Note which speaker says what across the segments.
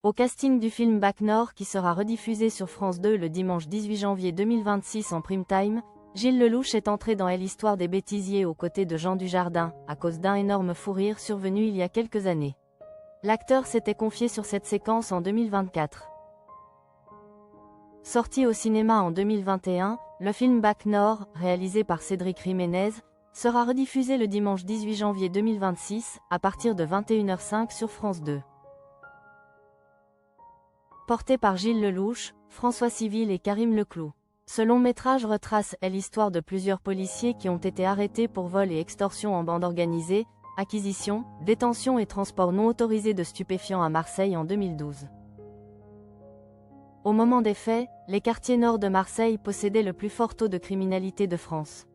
Speaker 1: Au casting du film Bac Nord qui sera rediffusé sur France 2 le dimanche 18 janvier 2026 en prime time, Gilles Lellouche est entré dans l'histoire des bêtisiers aux côtés de Jean Dujardin, à cause d'un énorme fou rire survenu il y a quelques années. L'acteur s'était confié sur cette séquence en 2024. Sorti au cinéma en 2021, le film Bac Nord, réalisé par Cédric Jiménez, sera rediffusé le dimanche 18 janvier 2026, à partir de 21h05 sur France 2. Porté par Gilles Lellouche, François Civil et Karim Leclou. Ce long-métrage retrace l'histoire de plusieurs policiers qui ont été arrêtés pour vol et extorsion en bande organisée, acquisition, détention et transport non autorisé de stupéfiants à Marseille en 2012. Au moment des faits, les quartiers nord de Marseille possédaient le plus fort taux de criminalité de France.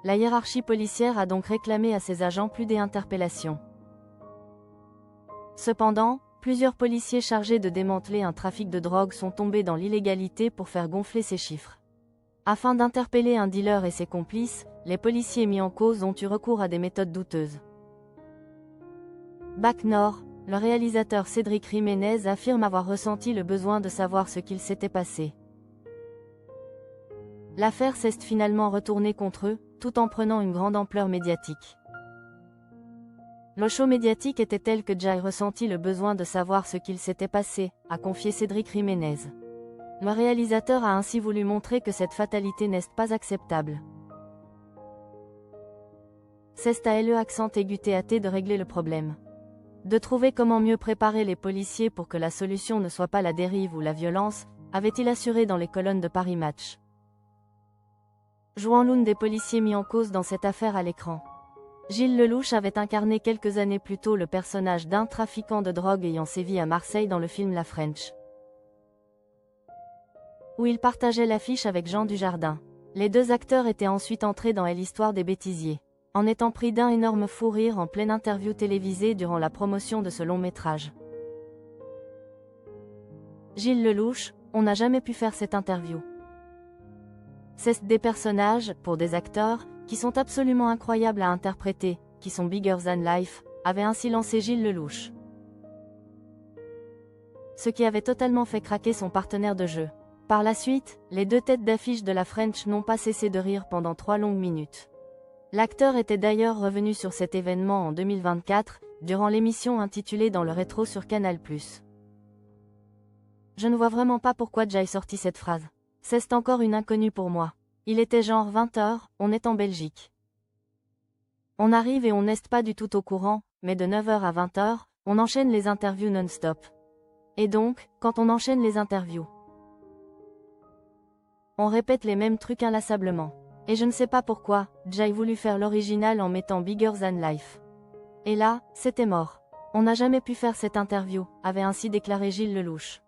Speaker 1: La hiérarchie policière a donc réclamé à ses agents plus d'interpellations. Cependant, plusieurs policiers chargés de démanteler un trafic de drogue sont tombés dans l'illégalité pour faire gonfler ces chiffres. Afin d'interpeller un dealer et ses complices, les policiers mis en cause ont eu recours à des méthodes douteuses. Bac Nord, le réalisateur Cédric Jiménez affirme avoir ressenti le besoin de savoir ce qu'il s'était passé. L'affaire s'est finalement retournée contre eux, tout en prenant une grande ampleur médiatique. Le show médiatique était tel que Jay ressentit le besoin de savoir ce qu'il s'était passé, a confié Cédric Jiménez. Le réalisateur a ainsi voulu montrer que cette fatalité n'est pas acceptable. C'est à le accent aigu TAT de régler le problème. De trouver comment mieux préparer les policiers pour que la solution ne soit pas la dérive ou la violence, avait-il assuré dans les colonnes de Paris Match. Jouant l'une des policiers mis en cause dans cette affaire à l'écran. Gilles Lellouche avait incarné quelques années plus tôt le personnage d'un trafiquant de drogue ayant sévi à Marseille dans le film La French, où il partageait l'affiche avec Jean Dujardin. Les deux acteurs étaient ensuite entrés dans l'histoire des bêtisiers, en étant pris d'un énorme fou rire en pleine interview télévisée durant la promotion de ce long métrage. Gilles Lellouche, on n'a jamais pu faire cette interview. C'est des personnages, pour des acteurs, qui sont absolument incroyables à interpréter, qui sont bigger than life, avait ainsi lancé Gilles Lellouche. Ce qui avait totalement fait craquer son partenaire de jeu. Par la suite, les deux têtes d'affiche de la French n'ont pas cessé de rire pendant 3 longues minutes. L'acteur était d'ailleurs revenu sur cet événement en 2024, durant l'émission intitulée Dans le rétro sur Canal+. Je ne vois vraiment pas pourquoi Jay sorti cette phrase. C'est encore une inconnue pour moi. Il était genre 20h, on est en Belgique. On arrive et on n'est pas du tout au courant, mais de 9h à 20h, on enchaîne les interviews non-stop. Et donc, quand on enchaîne les interviews, on répète les mêmes trucs inlassablement. Et je ne sais pas pourquoi, Jay voulu faire l'original en mettant bigger than life. Et là, c'était mort. On n'a jamais pu faire cette interview, avait ainsi déclaré Gilles Lellouche.